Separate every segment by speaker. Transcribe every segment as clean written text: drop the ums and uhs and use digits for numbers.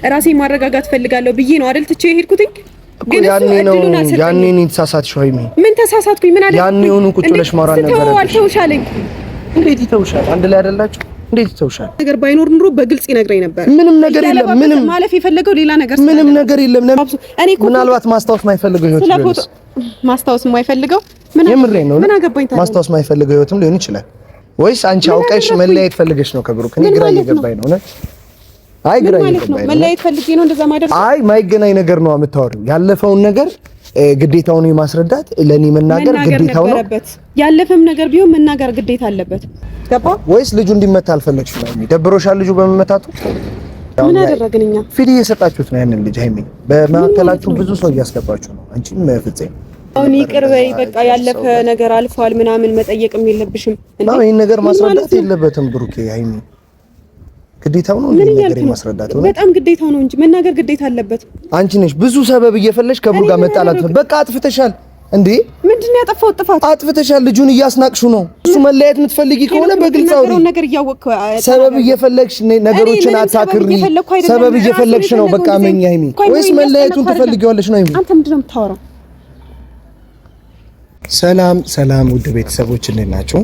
Speaker 1: ራሴ ማረጋጋት ፈልጋለሁ ብዬ ነው አይደል ትቼ ሄድኩት።
Speaker 2: ግን ያኔ ነው ተሳሳትሽ ሀይሚ።
Speaker 1: ምን ተሳሳትኩኝ? ምን አደረኩኝ?
Speaker 2: ያኔውኑ ቁጭ ብለሽ ማውራት ነበር።
Speaker 1: አልተውሻለኝ።
Speaker 2: እንዴት ይተውሻል? አንድ ላይ አይደላችሁ? እንዴት ይተውሻል?
Speaker 1: ነገር ባይኖር ኑሮ በግልጽ ይነግረኝ ነበር።
Speaker 2: ምንም ነገር የለም። ምንም
Speaker 1: ማለፍ የፈለገው ሌላ ነገር
Speaker 2: ምንም ነገር የለም። እኔ እኮ ምናልባት ማስታወስ ማይፈልገው ህይወት ሊሆን
Speaker 1: ማስታወስ የማይፈልገው
Speaker 2: የምሬን ነው።
Speaker 1: ምን አገባኝ ታዲያ?
Speaker 2: ማስታወስ ማይፈልገው ህይወትም ሊሆን ይችላል። ወይስ አንቺ አውቀሽ መለያየት ፈልገሽ ነው ከብሩክ? እኔ ግራ እየገባኝ ነው። አይ ግራ እየገባኝ ነው።
Speaker 1: መለያየት ፈልጌ ነው እንደዛ ማይደርስ።
Speaker 2: አይ ማይገናኝ ነገር ነው የምታወሪው። ያለፈውን ነገር ግዴታውን የማስረዳት ለኔ መናገር ግዴታው ነው።
Speaker 1: ያለፈም ነገር ቢሆን መናገር ግዴታ አለበት። ገባ?
Speaker 2: ወይስ ልጁ እንዲመታ አልፈለግሽም? ነው ደብሮሻል ልጁ በመመታቱ?
Speaker 1: ምን አደረግን እኛ?
Speaker 2: ፊት እየሰጣችሁት ነው ያንን ልጅ ሀይሚ። በመካከላችሁ ብዙ ሰው እያስገባችሁ ነው። አንቺም ፍፄ
Speaker 1: አሁን ይቅር በይ በቃ ያለፈ ነገር አልፏል ምናምን መጠየቅም የለብሽም እንዴ?
Speaker 2: ነው ይሄን ነገር ማስረዳት የለበትም ብሩኬ። ሀይሚ ግዴታው ነው እንዴ ነገር ማስረዳት ነው?
Speaker 1: በጣም ግዴታው ነው እንጂ መናገር ግዴታ አለበት።
Speaker 2: አንቺ ነሽ ብዙ ሰበብ እየፈለሽ ከብሩ ጋር መጣላት። በቃ አጥፍተሻል እንዴ?
Speaker 1: ምንድነው ያጠፋው ጥፋት?
Speaker 2: አጥፍተሻል። ልጁን እያስናቅሹ ነው። እሱ መለያየት የምትፈልጊ ከሆነ በግልጽ አውሪ።
Speaker 1: ነገር እያወቅከው
Speaker 2: ሰበብ እየፈለግሽ ነገሮችን አታክሪ። ሰበብ እየፈለግሽ ነው። በቃ መኛ ሀይሚ ወይስ መለያየቱን ትፈልጊዋለሽ ነው? ሀይሚ
Speaker 1: አንተ ምንድነው የምታወራው?
Speaker 2: ሰላም ሰላም፣ ውድ ቤተሰቦች እንዴት ናችሁ?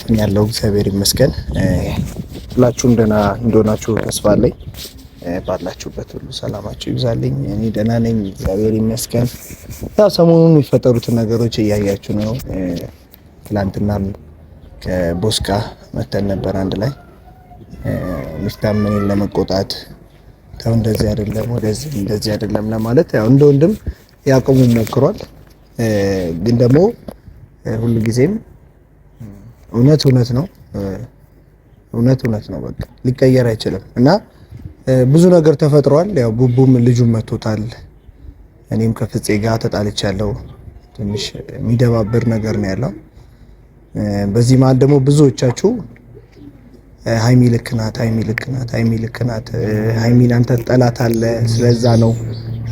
Speaker 2: እኔ ያለው እግዚአብሔር ይመስገን። ሁላችሁም ደህና እንደሆናችሁ ተስፋ አለኝ። ባላችሁበት ሁሉ ሰላማችሁ ይብዛልኝ። እኔ ደህና ነኝ፣ እግዚአብሔር ይመስገን። ያው ሰሞኑን የሚፈጠሩትን ነገሮች እያያችሁ ነው። ትላንትናም ከቦስ ጋር መተን ነበር አንድ ላይ ሚፍታም እኔን ለመቆጣት ተው እንደዚህ አይደለም ወደዚህ እንደዚህ አይደለም ለማለት ያው እንደ ወንድም ያቆሙ ሞክሯል። ግን ደግሞ ሁሉ ጊዜም እውነት ነው። በቃ ሊቀየር አይችልም እና ብዙ ነገር ተፈጥሯል። ያው ቡቡም ልጁን መቶታል። እኔም ከፍፄ ጋር ተጣልቻለሁ። ትንሽ የሚደባብር ነገር ነው ያለው። በዚህ መሀል ደግሞ ብዙዎቻችሁ ሀይሚ ልክ ናት፣ ሀይሚን አንተ ጠላት አለ ስለዛ ነው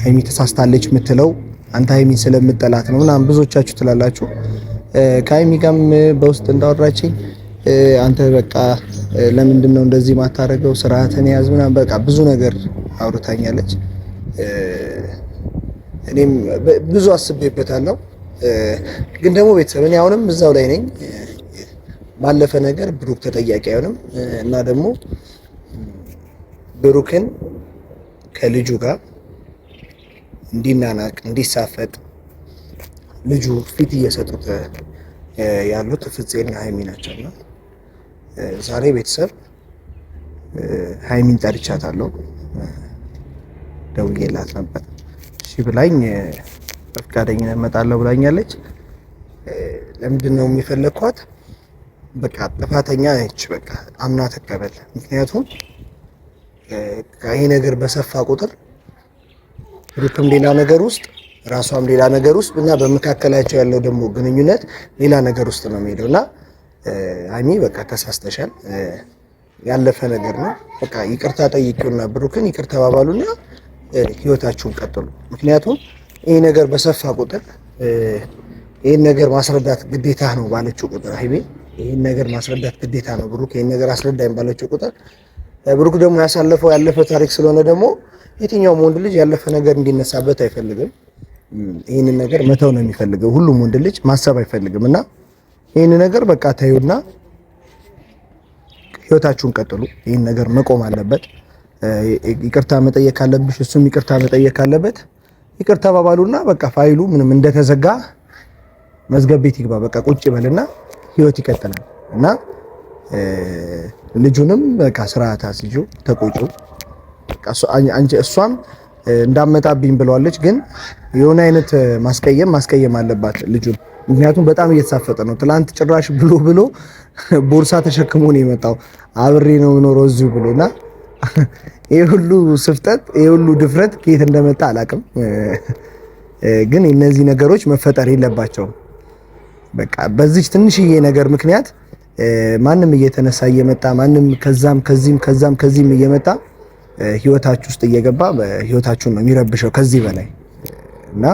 Speaker 2: ሀይሚ ተሳስታለች የምትለው አንተ ሀይሚን ስለምጠላት ነው ምናምን ብዙዎቻችሁ ትላላችሁ። ከሀይሚ ጋርም በውስጥ እንዳወራችኝ አንተ በቃ ለምንድን ነው እንደዚህ ማታረገው ስርዓትን ያዝ ምናምን በቃ ብዙ ነገር አውርታኛለች። እኔም ብዙ አስቤበታለሁ። ግን ደግሞ ቤተሰብ እኔ አሁንም እዛው ላይ ነኝ። ባለፈ ነገር ብሩክ ተጠያቂ አይሆንም እና ደግሞ ብሩክን ከልጁ ጋር እንዲናናቅ እንዲሳፈጥ ልጁ ፊት እየሰጡት ያሉት ፍፄና ሀይሚ ናቸውና ዛሬ ቤተሰብ ሀይሚን ጠርቻታለሁ። ደውዬላት ነበር። እሺ ብላኝ በፍቃደኝነት እመጣለሁ ብላኛለች። ለምንድን ነው የሚፈለግኳት? በቃ ጥፋተኛ ነች፣ በቃ አምና ተቀበል። ምክንያቱም ይሄ ነገር በሰፋ ቁጥር ብሩክም ሌላ ነገር ውስጥ ራሷም ሌላ ነገር ውስጥ እና በመካከላቸው ያለው ደግሞ ግንኙነት ሌላ ነገር ውስጥ ነው የሚሄደው እና ሀይሚ በቃ ተሳስተሻል፣ ያለፈ ነገር ነው። በቃ ይቅርታ ጠይቂውና ብሩክን ይቅር ተባባሉና ህይወታችሁን ቀጥሉ። ምክንያቱም ይሄ ነገር በሰፋ ቁጥር ይሄን ነገር ማስረዳት ግዴታ ነው ባለችው ቁጥር ሀይሚ ይሄን ነገር ማስረዳት ግዴታ ነው ብሩክ ይሄን ነገር አስረዳኝ ባለችው ቁጥር ብሩክ ደግሞ ያሳለፈው ያለፈ ታሪክ ስለሆነ ደግሞ የትኛውም ወንድ ልጅ ያለፈ ነገር እንዲነሳበት አይፈልግም። ይሄንን ነገር መተው ነው የሚፈልገው። ሁሉም ወንድ ልጅ ማሰብ አይፈልግም እና ይሄን ነገር በቃ ታዩና ህይወታችሁን ቀጥሉ። ይሄን ነገር መቆም አለበት። ይቅርታ መጠየቅ ካለብሽ እሱም ይቅርታ መጠየቅ ካለበት ይቅርታ ተባባሉና በቃ ፋይሉ ምንም እንደተዘጋ መዝገብ ቤት ይግባ። በቃ ቁጭ ይበልና ህይወት ይቀጥላል እና ልጁንም በቃ ስርዓት አስይዙ፣ ተቆጩ። እሷም እንዳመጣብኝ ብለዋለች። ግን የሆነ አይነት ማስቀየም አለባት ልጁን። ምክንያቱም በጣም እየተሳፈጠ ነው። ትላንት ጭራሽ ብሎ ቦርሳ ተሸክሞ ነው የመጣው። አብሬ ነው የምኖረው እዚሁ ብሎና ይሄ ሁሉ ስፍጠት ይሄ ሁሉ ድፍረት ከየት እንደመጣ አላውቅም። ግን እነዚህ ነገሮች መፈጠር የለባቸውም። በቃ በዚህ ትንሽዬ ነገር ምክንያት ማንም እየተነሳ እየመጣ ማንም ከዛም እየመጣ ህይወታችሁ ውስጥ እየገባ ህይወታችሁን ነው የሚረብሸው ከዚህ በላይ እና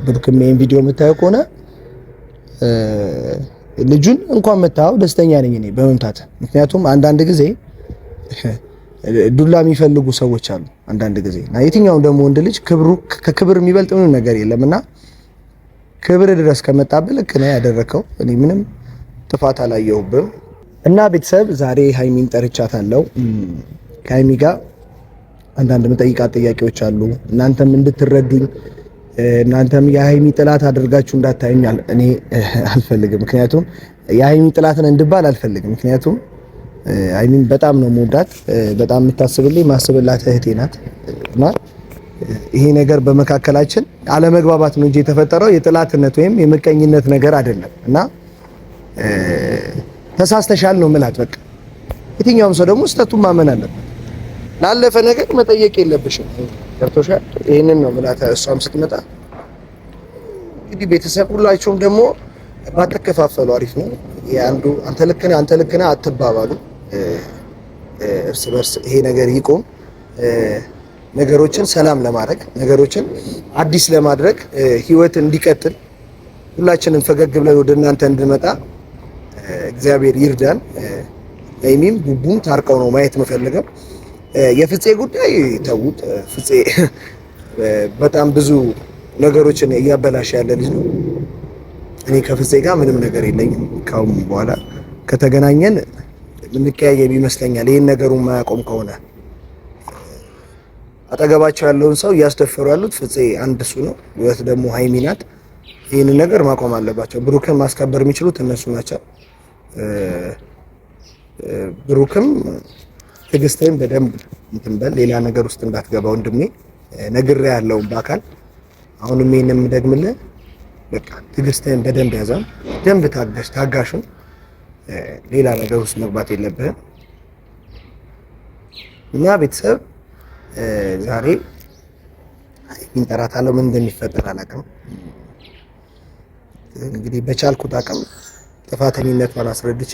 Speaker 2: ብሩክም ይሄን ቪዲዮ የምታየው ከሆነ ልጁን እንኳን መታው ደስተኛ ነኝ እኔ በመምታት። ምክንያቱም አንዳንድ ጊዜ ዱላ የሚፈልጉ ሰዎች አሉ አንዳንድ ጊዜ እና የትኛውም ደግሞ ወንድ ልጅ ከክብር የሚበልጥ ምንም ነገር የለምና ክብር ድረስ ከመጣብህ ልክ ነው ያደረከው። እኔ ምንም ጥፋት አላየሁብም። እና ቤተሰብ ዛሬ ሃይሚን ጠርቻታለሁ። ከሃይሚ ጋር አንዳንድ መጠይቃት ጥያቄዎች አሉ። እናንተም እንድትረዱኝ እናንተም የሃይሚ ጥላት አድርጋችሁ እንዳታዩኝ እኔ አልፈልግም። ምክንያቱም የሃይሚ ጥላት ነን እንድባል አልፈልግም። ምክንያቱም ሃይሚን በጣም ነው የምወዳት፣ በጣም የምታስብልኝ ማስብላት እህቴ ናት እና ይሄ ነገር በመካከላችን አለመግባባት ነው እንጂ የተፈጠረው የጥላትነት ወይም የምቀኝነት ነገር አይደለም። እና ተሳስተሻል ነው የምላት። በቃ የትኛውም ሰው ደግሞ ስህተቱን ማመን አለበት። ላለፈ ነገር መጠየቅ የለብሽም። ገብቶሻል? ይሄንን ነው የምላት። እሷም ስትመጣ እንግዲህ ቤተሰብ ሁላችሁም ደግሞ ባትከፋፈሉ አሪፍ ነው። አንዱ አንተ ልክ ነህ አትባባሉ። እርስ በርስ ይሄ ነገር ይቆም። ነገሮችን ሰላም ለማድረግ ነገሮችን አዲስ ለማድረግ ህይወት እንዲቀጥል ሁላችንም ፈገግ ብለን ወደ እናንተ እንድንመጣ እግዚአብሔር ይርዳን። ሃይሚም ቡቡም ታርቀው ነው ማየት የምፈልገው። የፍፄ ጉዳይ ተውት። ፍፄ በጣም ብዙ ነገሮችን እያበላሸ ያለ ልጅ ነው። እኔ ከፍፄ ጋር ምንም ነገር የለኝም። ካሁን በኋላ ከተገናኘን ምንቀያየም ይመስለኛል። ይሄን ነገሩን ማያቆም ከሆነ አጠገባቸው ያለውን ሰው እያስደፈሩ ያሉት ፍፄ አንድ እሱ ነው፣ ሁለት ደግሞ ሃይሚ ናት። ይህንን ነገር ማቆም አለባቸው። ብሩክን ማስከበር የሚችሉት እነሱ ናቸው። ብሩክም ትዕግስትህን በደንብ እንትን በል፣ ሌላ ነገር ውስጥ እንዳትገባ ወንድሜ፣ ነግሬህ ያለውን በአካል አሁንም ይሄንም ደግምልህ። በቃ ትዕግስትህን በደንብ ያዘው፣ ደንብ ታጋሹን። ሌላ ነገር ውስጥ መግባት የለብህም እና ቤተሰብ ዛሬ እንጠራታለሁ። ምን እንደሚፈጠር አላውቅም። እንግዲህ በቻልኩት አቅም ጥፋተኝነቷን አስረድቼ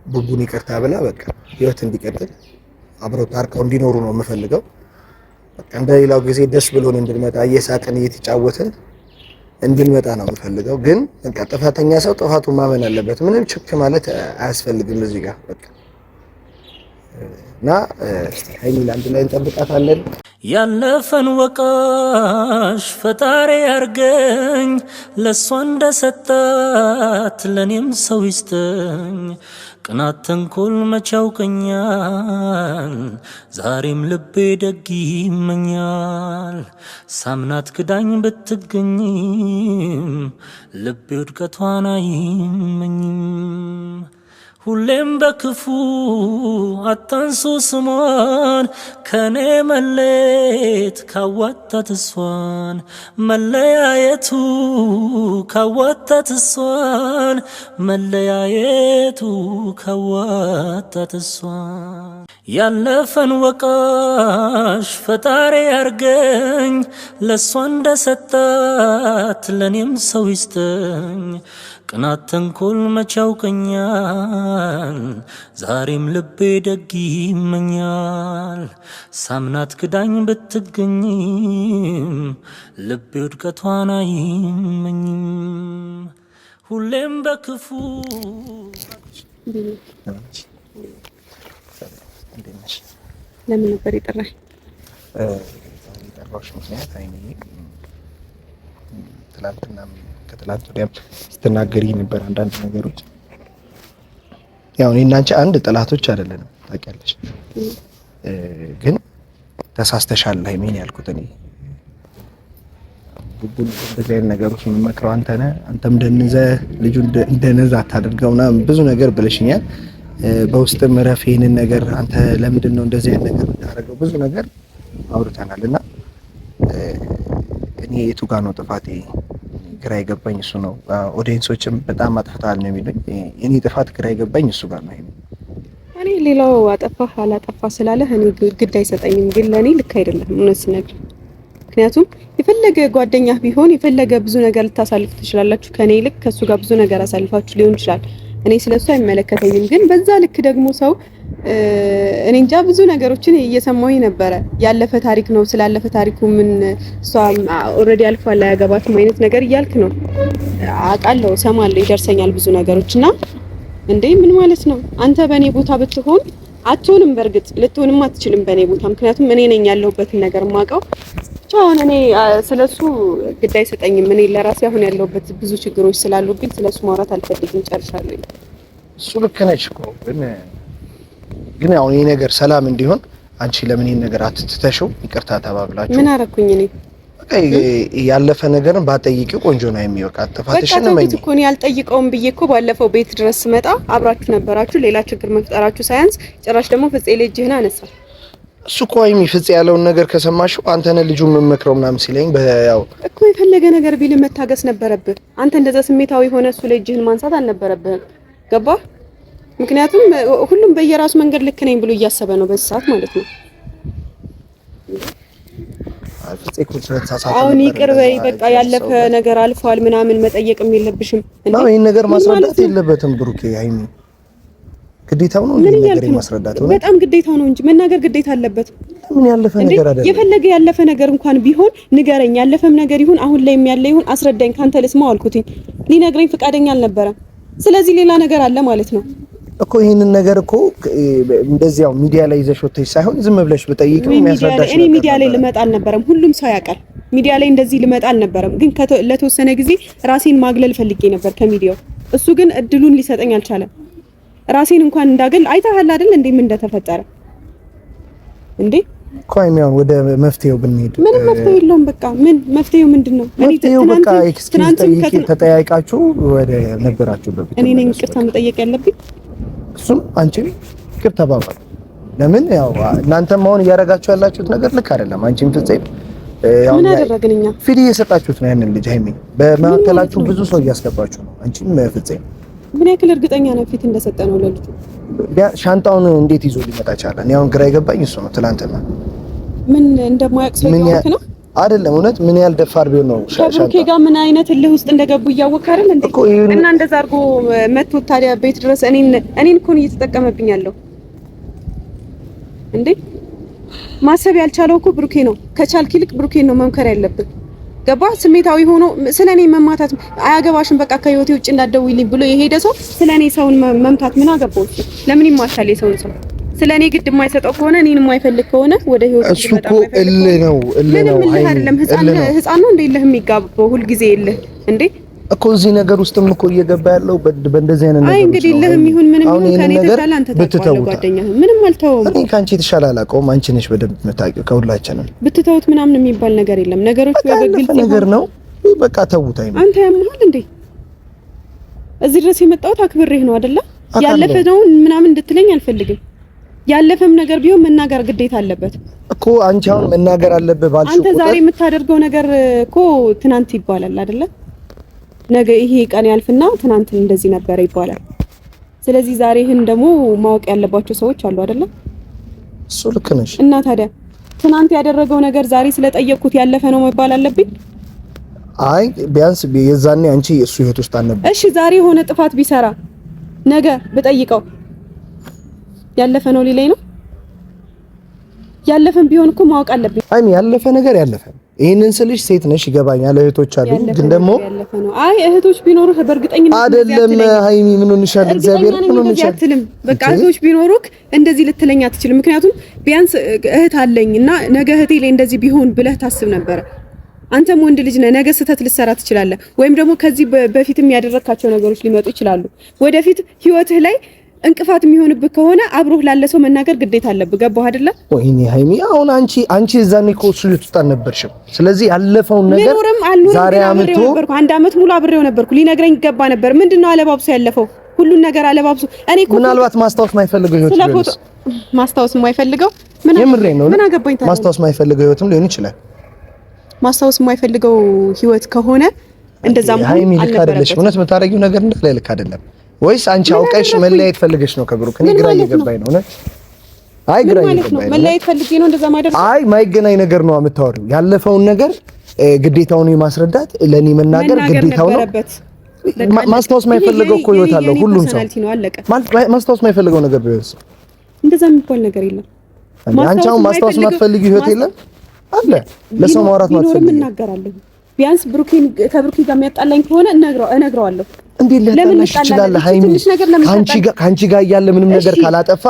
Speaker 2: ቡቡን ይቅርታ ብላ በቃ ህይወት እንዲቀጥል አብረው ታርቀው እንዲኖሩ ነው የምፈልገው። በቃ እንደሌላው ጊዜ ደስ ብሎን እንድንመጣ እየሳቅን እየተጫወትን እንድንመጣ ነው የምፈልገው። ግን በቃ ጥፋተኛ ሰው ጥፋቱን ማመን አለበት። ምንም ችክ ማለት አያስፈልግም እዚህ ጋር በቃ እና ሃይሚን አንድ ላይ እንጠብቃታለን።
Speaker 3: ያለፈን ወቃሽ ፈጣሪ ያርገኝ፣ ለሷ እንደሰጣት ለኔም ሰው ይስጠኝ። ቅናት ተንኮል መች ያውቀኛል፣ ዛሬም ልቤ ደግ ይመኛል። ሳምናት ክዳኝ ብትገኝም ልቤ ውድቀቷን አይመኝም። ሁሌም በክፉ አታንሱ ስሟን፣ ከኔ መለየት ካዋጣት እሷን፣ መለያየቱ ካዋጣት እሷን፣ መለያየቱ ካዋጣት እሷን። ያለፈን ወቃሽ ፈጣሪ ያርገኝ፣ ለሷ እንደሰጣት ለኔም ሰው ይስጠኝ። ቅናት ተንኮል መች ያውቀኛል፣ ዛሬም ልቤ ደግ ይመኛል። ሳምናት ክዳኝ ብትገኝም ልቤ ውድቀቷን አይመኝም። ሁሌም በክፉ
Speaker 1: ለምን ነበር የጠራኝ?
Speaker 2: የጠራሁሽ ምክንያት ትላንትና ከትላንት ወዲያም ስትናገሪ ነበር አንዳንድ ነገሮች። ያው እኔና አንቺ አንድ ጥላቶች አይደለንም ታውቂያለሽ፣ ግን ተሳስተሻል ሃይሚን ያልኩት እኔ። ቡቡን እንደዚህ አይነት ነገሮች የምመክረው አንተ ነህ። አንተም ልጁ እንደነዛ አታድርገው ምናምን ብዙ ነገር ብለሽኛል። በውስጥም ረፍ ይሄንን ነገር አንተ ለምንድን ነው እንደዚህ አይነት ነገር የምታደርገው? ብዙ ነገር አውርተናል እና እኔ የቱ ጋር ነው ጥፋቴ? ግራ የገባኝ እሱ ነው። ኦዲየንሶችም በጣም አጥፍተሃል ነው የሚሉኝ። እኔ ጥፋት ግራ የገባኝ እሱ ጋር ነው።
Speaker 1: እኔ ሌላው አጠፋህ አላጠፋ ስላለህ እኔ ግድ አይሰጠኝም፣ ግን ለኔ ልክ አይደለም እውነት ስነግር። ምክንያቱም የፈለገ ጓደኛህ ቢሆን የፈለገ ብዙ ነገር ልታሳልፉ ትችላላችሁ። ከኔ ልክ ከሱ ጋር ብዙ ነገር አሳልፋችሁ ሊሆን ይችላል። እኔ ስለሱ አይመለከተኝም። ግን በዛ ልክ ደግሞ ሰው እኔ እንጃ ብዙ ነገሮችን እየሰማሁኝ ነበረ። ያለፈ ታሪክ ነው፣ ስላለፈ ታሪኩ ምን እሷ ኦልሬዲ አልፏል አያገባትም አይነት ነገር እያልክ ነው። አውቃለሁ፣ እሰማለሁ፣ ይደርሰኛል ብዙ ነገሮችና እንዴ ምን ማለት ነው? አንተ በእኔ ቦታ ብትሆን አትሆንም። በእርግጥ ልትሆንም አትችልም በእኔ ቦታ፣ ምክንያቱም እኔ ነኝ ያለሁበትን ነገር የማውቀው። ብቻ አሁን እኔ ስለሱ ግድ አይሰጠኝም። እኔ ለራሴ አሁን ያለሁበት ብዙ ችግሮች ስላሉብኝ ስለሱ ማውራት አልፈልግም። ጨርሻለሁ።
Speaker 2: እሱ ልክ ነሽ እኮ ግን አሁን ይሄ ነገር ሰላም እንዲሆን አንቺ ለምን ይሄን ነገር አትተሽው ይቅርታ ተባብላችሁ?
Speaker 1: ምን አደረኩኝ እኔ?
Speaker 2: ያለፈ ነገርን ባጠይቂው ቆንጆ ነው የሚወቃ ጥፋትሽን ነው ማለት
Speaker 1: እኮ እኔ አልጠይቀውም ብዬ እኮ ባለፈው ቤት ድረስ ስመጣ አብራችሁ ነበራችሁ። ሌላ ችግር መፍጠራችሁ ሳያንስ ጭራሽ ደግሞ ፍፄ ልጅህን አነሳ።
Speaker 2: እሱ እኮ አይሚ ፍፄ ያለውን ነገር ከሰማሽው አንተ ነህ ልጁን መመክረው ምናምን ሲለኝ ያው
Speaker 1: እኮ የፈለገ ነገር ቢል መታገስ ነበረብህ አንተ። እንደዛ ስሜታዊ ሆነ እሱ ልጅህን ማንሳት አልነበረብህም። ገባህ? ምክንያቱም ሁሉም በየራሱ መንገድ ልክ ነኝ ብሎ እያሰበ ነው በዚህ ሰዓት ማለት ነው። አሁን ይቅር በይ በቃ ያለፈ ነገር አልፏል ምናምን መጠየቅም የለብሽም እንዴ?
Speaker 2: ነው ይሄን ነገር ማስረዳት የለበትም ብሩኬ። አይሚ ግዴታው ነው ይሄን ነገር ማስረዳት ነው።
Speaker 1: በጣም ግዴታው ነው እንጂ መናገር ግዴታ አለበት።
Speaker 2: ምን ያለፈ ነገር አይደለም።
Speaker 1: የፈለገ ያለፈ ነገር እንኳን ቢሆን ንገረኝ፣ ያለፈም ነገር ይሁን አሁን ላይም ያለ ይሁን አስረዳኝ፣ ካንተ ልስማው አልኩትኝ። ሊነግረኝ ፈቃደኛ አልነበረም። ስለዚህ ሌላ ነገር አለ ማለት ነው
Speaker 2: እኮ። ይሄንን ነገር እኮ እንደዚህ ያው ሚዲያ ላይ ይዘሽ ወጥተሽ ሳይሆን ዝም ብለሽ በጠይቀው የሚያስረዳሽ
Speaker 1: እኔ ሚዲያ ላይ ልመጣ አልነበረም። ሁሉም ሰው ያውቃል። ሚዲያ ላይ እንደዚህ ልመጣ አልነበረም። ግን ለተወሰነ ጊዜ ራሴን ማግለል ፈልጌ ነበር ከሚዲያው። እሱ ግን እድሉን ሊሰጠኝ አልቻለም። ራሴን እንኳን እንዳገል አይተሃል አይደል እንዴ ምን እንደተፈጠረ እንዴ?
Speaker 2: ኮይሚያውን ወደ መፍትሄው ብንሄድ
Speaker 1: ምንም መፍትሄ የለውም። በቃ ምን መፍትሄው ምንድነው?
Speaker 2: መፍትሄው በቃ ኤክስኪውዝ ተጠያይቃችሁ ወደ ነበራችሁበት
Speaker 1: እኔ ነኝ ይቅርታ መጠየቅ ያለብኝ።
Speaker 2: እሱም አንቺ ይቅርታ ተባባሉ። ለምን ያው እናንተም አሁን እያደረጋችሁ ያላችሁት ነገር ልክ አይደለም። አንቺም ፍፄም ያው
Speaker 1: ምን አደረግን እኛ?
Speaker 2: ፊት እየሰጣችሁት ነው ያንን ልጅ ሃይሚ። በመካከላችሁ ብዙ ሰው እያስገባችሁ ነው። አንቺም ፍፄም
Speaker 1: ምን ያክል እርግጠኛ ነው ፊት እንደሰጠ ነው ለልጁ?
Speaker 2: ሻንጣውን እንዴት ይዞ ሊመጣ ቻለ? እኔ አሁን ግራ የገባኝ እሱ ነው። ትላንትና
Speaker 1: ምን እንደማያውቅ ሰው ያውቅ ነው
Speaker 2: አይደለም? እውነት ምን ያህል ደፋር ቢሆን ነው
Speaker 1: ከብሩኬ ጋር ምን አይነት እልህ ውስጥ እንደገቡ እያወቀ አይደል እንዴ? እና እንደዛ አድርጎ መጥቶ ታዲያ ቤት ድረስ እኔን እኮ ነው እየተጠቀመብኝ ያለው እንዴ? ማሰብ ያልቻለው እኮ ብሩኬ ነው። ከቻልክ ይልቅ ብሩኬ ነው መምከር ያለብን። ገባ? ስሜታዊ ሆኖ ስለኔ መማታት አያገባሽም በቃ ከህይወቴ ውጭ እንዳትደውይልኝ ብሎ የሄደ ሰው ስለኔ ሰውን መምታት ምን አገባው? ለምን ይማታል የሰውን ሰው? ስለኔ ግድ የማይሰጠው ከሆነ እኔን የማይፈልግ ከሆነ ወደ ህይወቱ ይመጣ
Speaker 2: እኮ እልህ ነው
Speaker 1: አይደለም። ህፃን ነው እንዴ እልህ የሚጋባው? ሁልጊዜ እልህ እንዴ
Speaker 2: እኮ እዚህ ነገር ውስጥም እኮ እየገባ ያለው በእንደዚህ አይነት ነገር።
Speaker 1: አይ እንግዲህ እልህም ይሁን ምንም ይሁን ከኔ የተሻለ አንተ ታውቃለህ። ጓደኛህ ምንም አልተውም።
Speaker 2: እኔ ካንቺ የተሻለ አላውቀውም። አንቺ ነሽ በደንብ የምታውቂው ከሁላችንም።
Speaker 1: ብትተውት ምናምን የሚባል ነገር የለም። ነገሮች በግልጽ
Speaker 2: ነገር ነው። በቃ ተውት። አይ
Speaker 1: አንተ ያምሃል እንዴ? እዚህ ድረስ የመጣሁት አክብሬህ ነው አይደለ? ያለፈ ነው ምናምን እንድትለኝ አልፈልግም። ያለፈም ነገር ቢሆን መናገር ግዴታ አለበት
Speaker 2: እኮ። አንቺ አሁን መናገር አለበት ባልሽው
Speaker 1: አንተ ዛሬ የምታደርገው ነገር እኮ ትናንት ይባላል አይደለ? ነገ ይሄ ቀን ያልፍና ትናንት እንደዚህ ነበር ይባላል። ስለዚህ ዛሬህን ደግሞ ማወቅ ያለባቸው ሰዎች አሉ አይደለ?
Speaker 2: እሱ ልክ ነሽ።
Speaker 1: እና ታዲያ ትናንት ያደረገው ነገር ዛሬ ስለጠየቅኩት ያለፈ ነው መባል አለብኝ?
Speaker 2: አይ ቢያንስ የዛኔ አንቺ እሱ ህይወት ውስጥ አልነበረ።
Speaker 1: እሺ ዛሬ የሆነ ጥፋት ቢሰራ ነገ ብጠይቀው ያለፈ ነው ሊለኝ ነው? ያለፈን ቢሆን እኮ ማወቅ አለብኝ።
Speaker 2: አይ ያለፈ ነገር ያለፈ። ይሄንን ስልሽ ሴት ነሽ ይገባኛል። እህቶች አሉ ግን ደግሞ
Speaker 1: ያለፈ ነው። አይ እህቶች ቢኖሩህ በእርግጠኝነት
Speaker 2: አይደለም ሃይሚ ምን ሆነሻል? እግዚአብሔር ምን ሆነሻል?
Speaker 1: በቃ እህቶች ቢኖሩህ እንደዚህ ልትለኝ አትችልም። ምክንያቱም ቢያንስ እህት አለኝና ነገ እህቴ ላይ እንደዚህ ቢሆን ብለህ ታስብ ነበር። አንተም ወንድ ልጅ ነህ። ነገ ስህተት ልትሰራ ትችላለህ። ወይም ደግሞ ከዚህ በፊትም ያደረካቸው ነገሮች ሊመጡ ይችላሉ። ወደፊት ህይወትህ ላይ እንቅፋት የሚሆንብህ ከሆነ አብሮህ ላለ ሰው መናገር ግዴታ አለብህ። ገባህ አይደለ?
Speaker 2: ወይኔ ሃይሚ አሁን አንቺ እዛኔ እኮ እሱ ልትወጣ ነበርሽም። ስለዚህ ያለፈውን ነገር ዛሬ አመቶ
Speaker 1: አንድ አመት ሙሉ አብሬው ነበርኩ። ሊነግረኝ ይገባ ነበር። ምንድነው አለባብሶ ያለፈው? ሁሉን ነገር አለባብሶ እኔ እኮ
Speaker 2: ምናልባት ማስታወስ ማይፈልገው ህይወት ቢሆንስ?
Speaker 1: ማስታወስ የማይፈልገው ምን አገባኝ?
Speaker 2: ማስታወስ ማይፈልገው ህይወትም ሊሆን ይችላል።
Speaker 1: ማስታወስ የማይፈልገው ህይወት ከሆነ እንደዛ ማለት
Speaker 2: ሃይሚ ልክ አይደለሽ። እውነት የምታደርጊው ነገር እንዳለ ልክ አይደለም። ወይስ አንቺ አውቀሽ መለያየት ፈልገሽ ነው ከብሩክ? እኔ ግራ እየገባኝ ነው። አይ ግራ እየገባኝ ነው።
Speaker 1: መለያየት ፈልጌ ነው እንደዛ ማድረግ?
Speaker 2: አይ ማይገናኝ ነገር ነው የምታወሪው። ያለፈውን ነገር ግዴታውን የማስረዳት ለኔ መናገር ግዴታው ነው። ማስታወስ ማይፈልገው እኮ ህይወት አለው ሁሉም ሰው። ማስታወስ ማይፈልገው ነገር ቢሆንስ?
Speaker 1: እንደዛ የሚባል ነገር የለም።
Speaker 2: አንቺ አሁን ማስታወስ ማትፈልጊው ህይወት የለም አለ። ለሰው ማውራት ማትፈልጊው
Speaker 1: እናገራለሁ። ቢያንስ ከብሩኬ ጋር የሚያጣላኝ ከሆነ እነግረዋለሁ።
Speaker 2: እንዴት ለታናሽ ይችላል ሃይሚ ካንቺ ጋር ያለ ምንም ነገር ካላጠፋ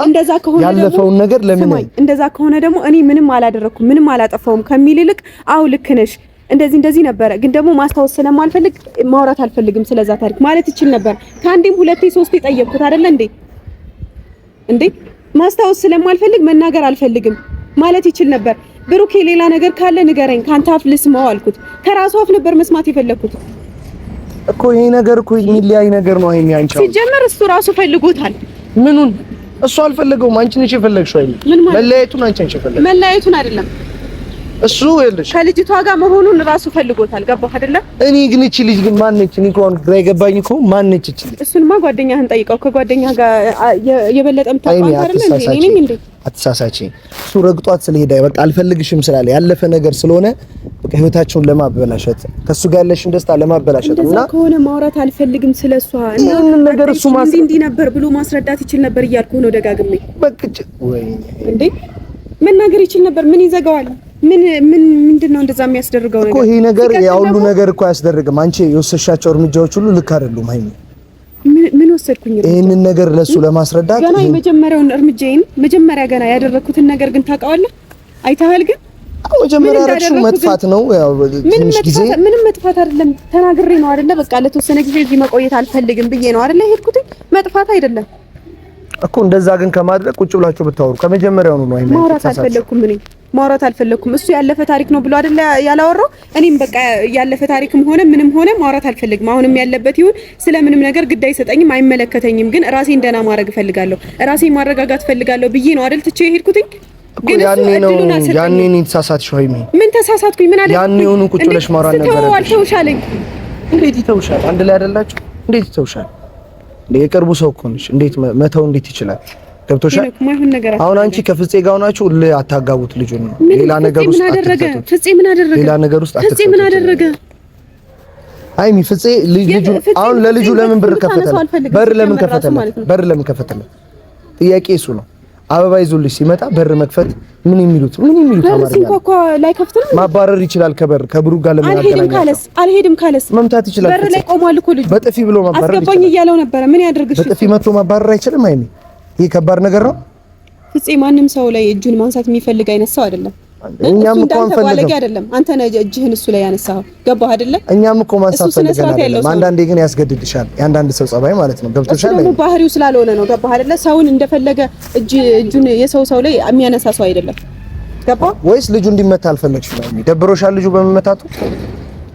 Speaker 2: ያለፈውን ነገር ለምን
Speaker 1: እንደዛ ከሆነ ደግሞ እኔ ምንም አላደረኩም ምንም አላጠፋውም ከሚል ይልቅ አው ልክ ነሽ እንደዚህ ነበረ ግን ደግሞ ማስታወስ ስለማልፈልግ ማውራት አልፈልግም ስለዛ ታሪክ ማለት ይችል ነበር ከአንዴም ሁለቴ ሶስቴ ጠየቅኩት አይደለ እንዴ ማስታወስ ስለማልፈልግ መናገር አልፈልግም ማለት ይችል ነበር ብሩኬ ሌላ ነገር ካለ ንገረኝ ካንተ አፍ ልስማው አልኩት ከራሱ አፍ ነበር መስማት የፈለኩት
Speaker 2: እኮ ይሄ ነገር እኮ የሚለያይ ነገር ነው ሃይሚ አንቺ
Speaker 1: ሲጀመር እሱ ራሱ ፈልጎታል
Speaker 2: ምኑን እሱ አልፈለገውም አንቺ ነሽ የፈለግሽው አይደል መለያየቱን አንቺ ነሽ የፈለግሽው መለያየቱን
Speaker 1: አይደለም
Speaker 2: እሱ ይልሽ
Speaker 1: ከልጅቷ ጋር መሆኑን ራሱ ፈልጎታል ገባህ አይደለ
Speaker 2: እኔ ግን እቺ ልጅ ግን ማን ነች እኔ እንኳን ግራ የገባኝ እኮ ማን ነች እቺ ልጅ
Speaker 1: እሱንማ ጓደኛህን ጠይቀው ከጓደኛህ ጋር የበለጠም ታውቃለህ አይደል እንዴ
Speaker 2: አትሳሳቺ እሱ ረግጧት ስለሄደ በቃ አልፈልግሽም ስላለ ያለፈ ነገር ስለሆነ በቃ ህይወታቸውን ለማበላሸት ከሱ ጋር ያለሽን ደስታ ለማበላሸት እና
Speaker 1: ከሆነ ማውራት አልፈልግም ስለሷ
Speaker 2: እና ነገር እሱ
Speaker 1: እንዲህ ነበር ብሎ ማስረዳት ይችል ነበር እያልኩ ነው ደጋግሜ
Speaker 2: በቃ ወይ
Speaker 1: እንዴ መናገር ይችል ነበር ምን ይዘጋዋል ምንድነው እንደዛ የሚያስደርገው ነገር
Speaker 2: እኮ ይሄ ነገር ያውሉ ነገር እኮ ያስደርግም አንቺ የወሰሻቸው እርምጃዎች ሁሉ ልክ አይደሉም ሃይሚ
Speaker 1: ምን ወሰድኩኝ
Speaker 2: ይሄንን ነገር ለሱ ለማስረዳት
Speaker 1: ገና የመጀመሪያውን እርምጃዬን መጀመሪያ ገና ያደረኩትን ነገር ግን ታውቃለህ አይተሃል ግን
Speaker 2: መጀመሪያ ያደረኩት መጥፋት ነው ያው ትንሽ ጊዜ
Speaker 1: ምንም መጥፋት አይደለም ተናግሬ ነው አይደለ በቃ ለተወሰነ ጊዜ እዚህ መቆየት አልፈልግም ብዬ ነው አይደለ ሄድኩት መጥፋት አይደለም
Speaker 2: እኮ እንደዛ ግን ከማድረግ ቁጭ ብላችሁ ብታወሩ ከመጀመሪያው ነው ሃይሚ
Speaker 1: ማውራት አልፈለኩም እሱ ያለፈ ታሪክ ነው ብሎ አይደለ ያላወራው እኔም በቃ ያለፈ ታሪክም ሆነ ምንም ሆነ ማውራት አልፈልግም አሁንም ያለበት ይሁን ስለምንም ነገር ግድ አይሰጠኝም አይመለከተኝም ግን ራሴን ደህና ማድረግ ፈልጋለሁ ራሴን ማረጋጋት ፈልጋለሁ ብዬ ነው አይደል ትቼ ሄድኩትኝ
Speaker 2: ግን ያኔ ነው ተሳሳትሽ ሃይሚ
Speaker 1: ምን ተሳሳትኩኝ ምን አይደል
Speaker 2: ያኔ ሆኖ ቁጭ ብለሽ ማውራት ነበር
Speaker 1: አልተውሻለኝ
Speaker 2: እንዴት ይተውሻል አንድ ላይ አይደላችሁ እንዴት ይተውሻል የቅርቡ ሰው እኮ ነሽ እንዴት መተው እንዴት ይችላል ገብቶሻል አሁን አንቺ ከፍፄ ጋር ሆናችሁ አታጋቡት ልጁን ሌላ ነገር ውስጥ
Speaker 1: ፍፄ ምን አደረገ
Speaker 2: ሌላ ነገር ውስጥ
Speaker 1: ፍፄ ምን አደረገ
Speaker 2: ሃይሚ ፍፄ ልጁ አሁን ለልጁ ለምን በር ከፈተለ ጥያቄ እሱ ነው አበባ ይዞልሽ ሲመጣ በር መክፈት ምን የሚሉት
Speaker 1: አማርኛ
Speaker 2: ማባረር ይችላል ከብሩ ጋር ለምን
Speaker 1: አልሄድም ካለስ
Speaker 2: መምታት ይችላል
Speaker 1: በር ላይ ቆሟል እኮ ልጁ
Speaker 2: በጥፊ ብሎ ማባረር ይችላል
Speaker 1: አስገባኝ እያለው ነበር ምን ያደርግሽ
Speaker 2: በጥፊ መጥቶ ማባረር አይችልም ሃይሚ ይሄ ከባድ ነገር ነው
Speaker 1: ፍፄ ማንም ሰው ላይ እጁን ማንሳት የሚፈልግ አይነት ሰው አይደለም
Speaker 2: እኛም እኮ አንፈልግም
Speaker 1: አይደለም አንተ ነህ እጅህን እሱ ላይ ያነሳው ገባህ አይደለ
Speaker 2: እኛም እኮ ማንሳት ፈልገናል አንዳንዴ ግን ያስገድድሻል ያንዳንድ ሰው ጸባይ ማለት ነው ገብቶሻል
Speaker 1: ነው ባህሪው ስላልሆነ ነው ገባህ አይደለ ሰውን እንደፈለገ እጁን የሰው ላይ የሚያነሳ ሰው አይደለም ገባህ
Speaker 2: ወይስ ልጁ እንዲመታ አልፈለግሽም ነው ደብሮሻል ልጁ በመመታቱ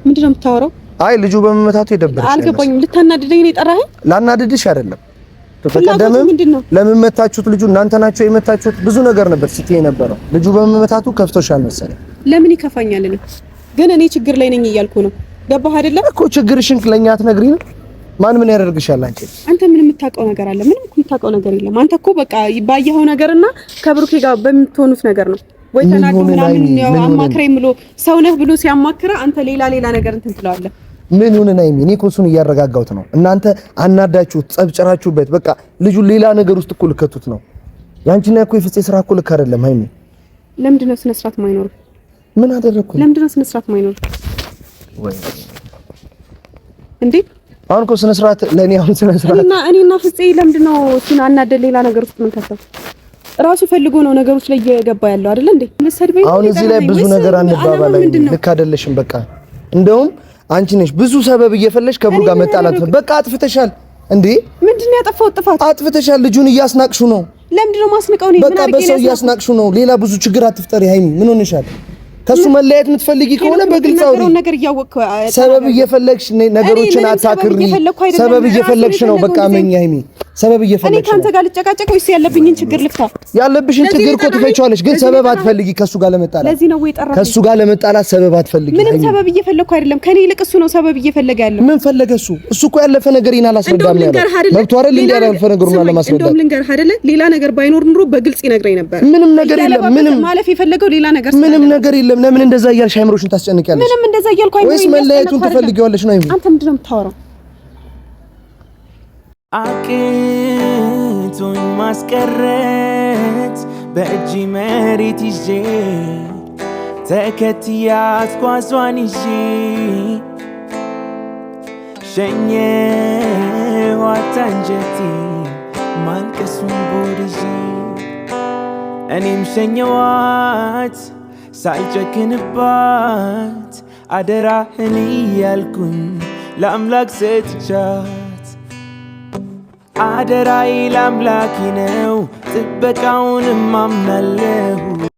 Speaker 1: ምንድነው የምታወራው አይ
Speaker 2: ልጁ በመመታቱ ይደብርሻል
Speaker 1: አልገባኝም ልታናድደኝ ነው የጠራኸኝ
Speaker 2: ላናድድሽ አይደለም ተቀደመ ለምን መታችሁት ልጁ እናንተ ናችሁ የመታችሁት ብዙ ነገር ነበር ሲቴ ነበረው ልጁ በመመታቱ ከፍቶሻል መሰለኝ
Speaker 1: ለምን ይከፋኛል ነው ግን እኔ ችግር ላይ ነኝ እያልኩ ነው ገባህ አይደለ
Speaker 2: እኮ ችግርሽን ለኛ አትነግሪኝ ማን ያደርግሻል አንተ
Speaker 1: ምን የምታውቀው ነገር አለ ምንም እኮ የምታውቀው ነገር የለም አንተ እኮ በቃ ባየኸው ነገርና ከብሩኬ ጋር በምትሆኑት ነገር ነው ወይ ተናዱ ምናምን ያው አማክረኝ ብሎ ሰው ነህ ብሎ ሲያማክራ አንተ ሌላ ነገር እንትን ትላለህ
Speaker 2: ምን ሆነ ነው እኔ እኮ እሱን እያረጋጋሁት ነው እናንተ አናዳችሁት ጸብጭራችሁበት በቃ ልጁ ሌላ ነገር ውስጥ እኮ ልከቱት ነው ያንቺና እኮ የፍፄ ስራ እኮ ልክ አይደለም ሃይሚ
Speaker 1: ለምንድን ነው ስነ ስርዓት ማይኖር
Speaker 2: ምን አደረኩ
Speaker 1: ለምንድን ነው ስነ ስርዓት ማይኖር
Speaker 2: ወይ
Speaker 1: እንዴ
Speaker 2: አሁን እኮ ስነ ስርዓት ለኔ አሁን ስነ ስርዓት
Speaker 1: እኔና ፍፄ ለምንድን ነው እሱን አናደ ሌላ ነገር ውስጥ ምን ከሰው ራሱ ፈልጎ ነው ነገሮች ላይ እየገባ ያለው አይደል እንዴ
Speaker 2: አሁን እዚህ ላይ ብዙ ነገር አንባባላይ ልክ አይደለሽም በቃ እንደውም አንቺ ነሽ ብዙ ሰበብ እየፈለሽ ከብሩ ጋር መጣላት በቃ አጥፍተሻል እንዴ
Speaker 1: ምንድነው ያጠፋው ጥፋት
Speaker 2: አጥፍተሻል ልጁን እያስናቅሹ ነው
Speaker 1: ለምንድነው ማስነቀው ነው
Speaker 2: በቃ በሰው እያስናቅሹ ነው ሌላ ብዙ ችግር አትፍጠሪ ሃይሚ ምን ሆነሻል ከሱ መለያየት የምትፈልጊ ከሆነ በግልጽ አውሪ
Speaker 1: ነገር እያወቅኩ
Speaker 2: ሰበብ እየፈለግሽ ነገሮችን አታክሪ ሰበብ እየፈለግሽ ነው በቃ መኛ ሃይሚ ሰበብ እየፈለግሽ
Speaker 1: እኔ ካንተ ጋር ልጨቃጨቅ ወይስ ያለብኝን ችግር ልፍታ
Speaker 2: ያለብሽን ችግር እኮ ትፈቻለሽ ግን ሰበብ አትፈልጊ ከሱ ጋር ለመጣላት
Speaker 1: ለዚህ ነው ወይ ጠራኸኝ
Speaker 2: ከሱ ጋር ለመጣላት ሰበብ አትፈልጊ
Speaker 1: ምንም ሰበብ እየፈለግኩ አይደለም ከኔ ይልቅ እሱ ነው ሰበብ እየፈለገ ያለው
Speaker 2: ምን ፈለገ እሱ እኮ ያለፈ ነገር ይናል አስረዳም ነው መብቱ አይደል እንዴ ያለፈ ነገሩን ለማስረዳት
Speaker 1: እንደውም ልንገርህ አይደለ ሌላ ነገር ባይኖር ኑሮ በግልጽ ይነግረኝ ነበር
Speaker 2: ምንም ነገር የለም ምንም
Speaker 1: ማለፍ የፈለገው ሌላ ነገር
Speaker 2: ምንም ነገር የለም ለምን እንደዛ እያልሽ አይምሮሽን ታስጨንቂያለሽ
Speaker 1: ምንም እንደዛ እያልኩ አይምሮሽን
Speaker 2: ወይስ መለያየቱን ትፈልጊዋለሽ ነው
Speaker 1: አንተ ምንድነው የምታወራው
Speaker 3: አቅቶኝ ማስቀረት በእጅ መሬት ይዤ ተከትያት ጓዟን ይዤ ሸኘኋት አንጀቴን ማልቀሱን ቦርዤ እኔም ሸኘኋት ሳልጨክንባት አደራህን እያልኩኝ ለአምላክ ሰጥቻት አደራዬ ለአምላኬ ነው ጥበቃውንም አምናለሁ